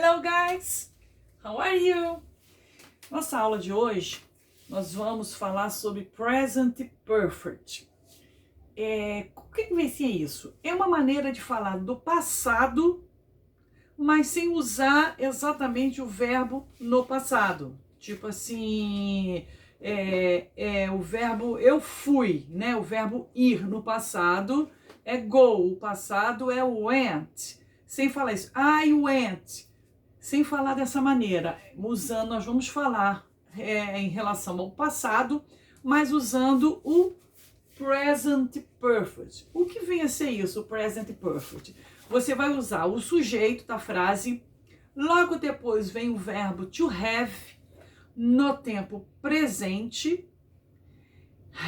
Hello guys, how are you? Nossa aula de hoje, nós vamos falar sobre Present Perfect. O que vai ser isso? É uma maneira de falar do passado, mas sem usar exatamente o verbo no passado. Tipo assim, o verbo eu fui, né? O verbo ir no passado é go, o passado é went. Sem falar isso, I went. Sem falar dessa maneira, usando, nós vamos falar em relação ao passado, mas usando o present perfect. O que vem a ser isso, o present perfect? Você vai usar o sujeito da frase, logo depois vem o verbo to have, no tempo presente,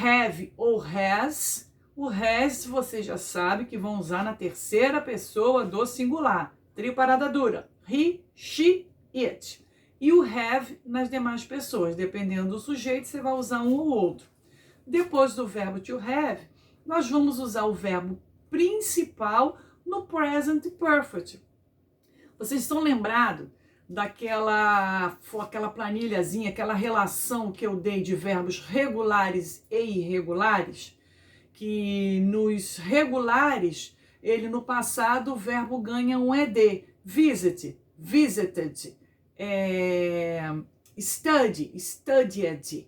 have ou has. O has você já sabe que vão usar na terceira pessoa do singular, trio parada dura, he, she, it. E o have nas demais pessoas, dependendo do sujeito, você vai usar um ou outro. Depois do verbo to have, nós vamos usar o verbo principal no present perfect. Vocês estão lembrados daquela planilhazinha, aquela relação que eu dei de verbos regulares e irregulares? Que nos regulares, no passado, o verbo ganha um ED. Visit, visited, study, studied.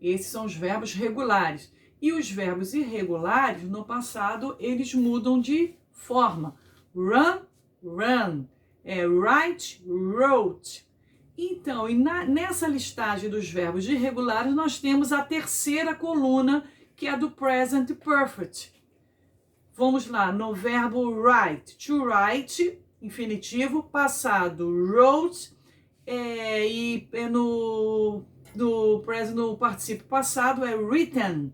Esses são os verbos regulares. E os verbos irregulares, no passado, eles mudam de forma. Run, run. Write, wrote. Então, nessa listagem dos verbos irregulares, nós temos a terceira coluna, que é do present perfect. Vamos lá, no verbo write. To write, infinitivo, passado, wrote, e no particípio passado é written.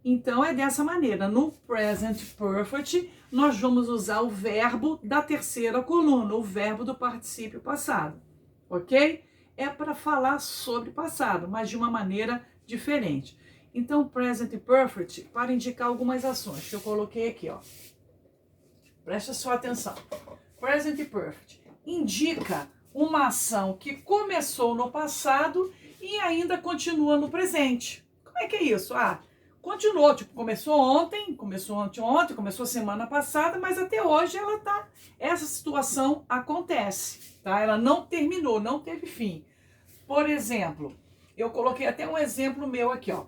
Então, é dessa maneira. No present perfect, nós vamos usar o verbo da terceira coluna, o verbo do particípio passado. Ok? É para falar sobre passado, mas de uma maneira diferente. Então, present perfect, para indicar algumas ações que eu coloquei aqui, ó. Presta sua atenção. Present perfect indica uma ação que começou no passado e ainda continua no presente. Como é que é isso? Continuou, tipo, começou ontem, começou anteontem, começou semana passada, mas até hoje essa situação acontece, tá? Ela não terminou, não teve fim. Por exemplo, eu coloquei até um exemplo meu aqui, ó.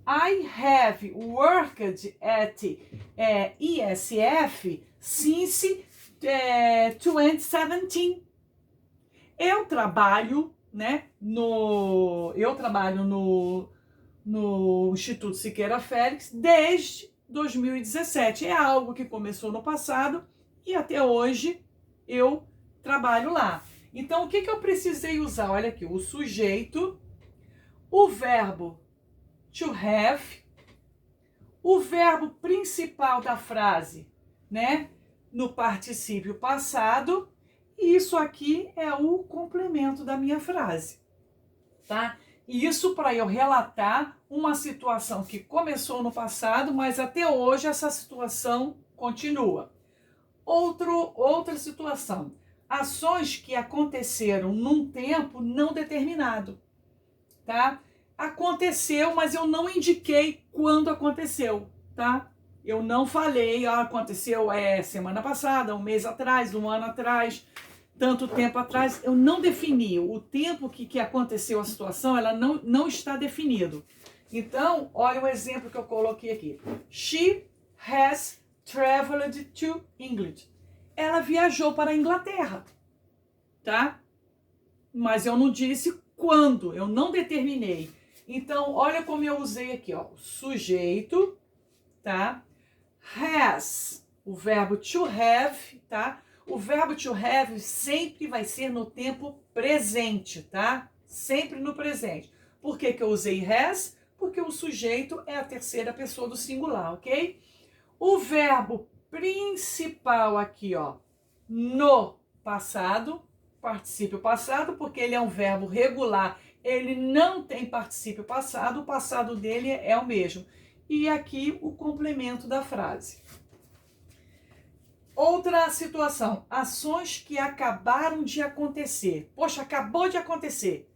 I have worked at ESF since 2017. Eu trabalho, né, no Instituto Siqueira Félix desde 2017. É algo que começou no passado e até hoje eu trabalho lá. Então, o que eu precisei usar? Olha aqui, o sujeito, o verbo to have, o verbo principal da frase, né, no particípio passado, e isso aqui é o complemento da minha frase, tá? E isso para eu relatar uma situação que começou no passado, mas até hoje essa situação continua. Outra situação, ações que aconteceram num tempo não determinado, tá? Aconteceu, mas eu não indiquei quando aconteceu, tá? Eu não falei, aconteceu semana passada, um mês atrás, um ano atrás, tanto tempo atrás. Eu não defini o tempo que aconteceu a situação, ela não está definido. Então, olha o exemplo que eu coloquei aqui. She has traveled to England. Ela viajou para a Inglaterra, tá? Mas eu não disse quando, eu não determinei. Então, olha como eu usei aqui, ó, sujeito, tá? Has, o verbo to have, tá? O verbo to have sempre vai ser no tempo presente, tá? Sempre no presente. Por que eu usei has? Porque o sujeito é a terceira pessoa do singular, ok? O verbo principal aqui, ó, no passado, particípio passado, porque ele é um verbo regular, ele não tem particípio passado, o passado dele é o mesmo. E aqui o complemento da frase. Outra situação, ações que acabaram de acontecer. Poxa, acabou de acontecer,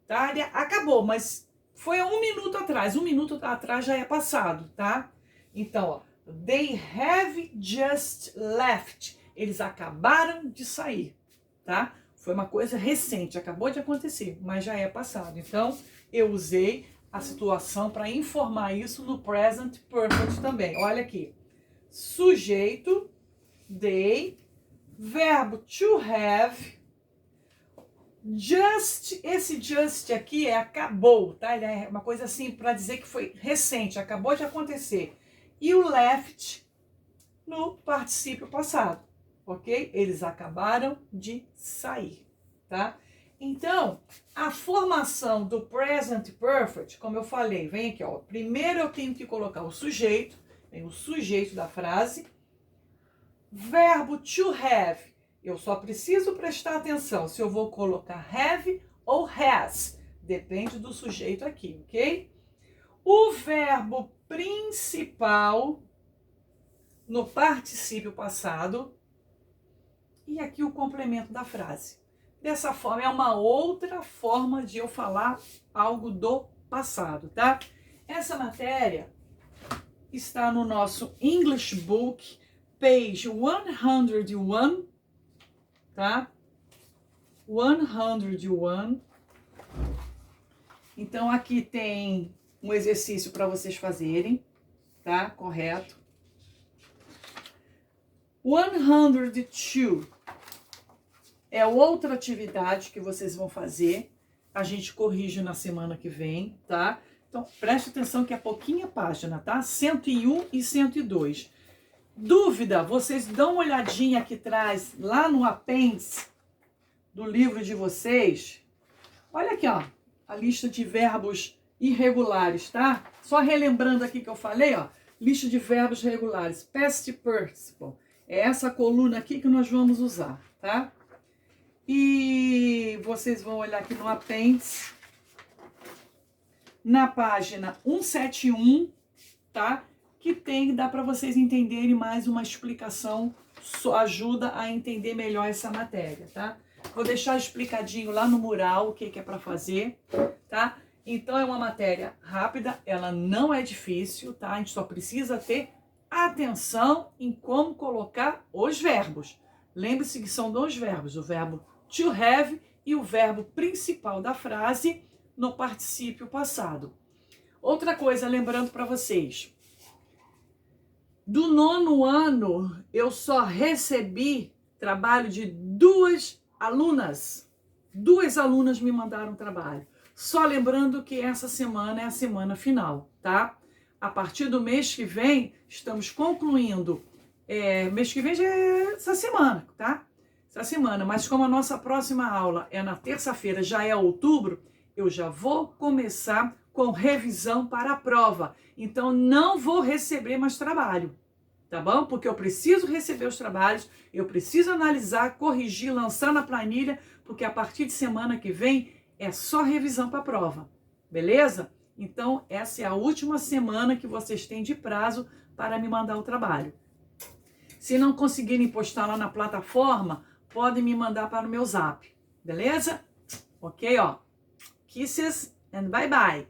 tá? Acabou, mas foi há 1 minuto atrás. 1 minuto atrás já é passado, tá? Então, ó, they have just left. Eles acabaram de sair, tá? Foi uma coisa recente, acabou de acontecer, mas já é passado. Então, eu usei a situação para informar isso no present perfect também. Olha aqui. Sujeito, they, verbo to have, just, esse just aqui é acabou, tá? Ele é uma coisa assim para dizer que foi recente, acabou de acontecer. E o left no particípio passado, ok? Eles acabaram de sair, tá? Então, a formação do present perfect, como eu falei, vem aqui, ó. Primeiro eu tenho que colocar o sujeito, vem o sujeito da frase. Verbo to have, eu só preciso prestar atenção se eu vou colocar have ou has. Depende do sujeito aqui, ok? O verbo principal no particípio passado e aqui o complemento da frase. Dessa forma, é uma outra forma de eu falar algo do passado, tá? Essa matéria está no nosso English Book, page 101, tá? 101. Então, aqui tem um exercício para vocês fazerem, tá? Correto. 102 é outra atividade que vocês vão fazer. A gente corrige na semana que vem, tá? Então, preste atenção que é pouquinha página, tá? 101 e 102. Dúvida, vocês dão uma olhadinha aqui atrás, lá no apêndice do livro de vocês. Olha aqui, ó, a lista de verbos irregulares, tá? Só relembrando aqui que eu falei, ó, lista de verbos regulares, past participle. É essa coluna aqui que nós vamos usar, tá? E vocês vão olhar aqui no apêndice, na página 171, tá? Que dá para vocês entenderem mais uma explicação, só ajuda a entender melhor essa matéria, tá? Vou deixar explicadinho lá no mural o que é para fazer, tá? Então é uma matéria rápida, ela não é difícil, tá? A gente só precisa ter atenção em como colocar os verbos. Lembre-se que são 2 verbos, o verbo to have e o verbo principal da frase no particípio passado. Outra coisa, lembrando para vocês, do 9º ano, eu só recebi trabalho de 2 alunas. 2 alunas me mandaram trabalho. Só lembrando que essa semana é a semana final, tá? A partir do mês que vem, estamos concluindo. Mês que vem já é essa semana, tá? Essa semana. Mas como a nossa próxima aula é na terça-feira, já é outubro, eu já vou começar com revisão para a prova. Então, não vou receber mais trabalho, tá bom? Porque eu preciso receber os trabalhos, eu preciso analisar, corrigir, lançar na planilha, porque a partir de semana que vem é só revisão para a prova, beleza? Então, essa é a última semana que vocês têm de prazo para me mandar o trabalho. Se não conseguirem postar lá na plataforma, podem me mandar para o meu zap, beleza? Ok, ó. Kisses and bye bye.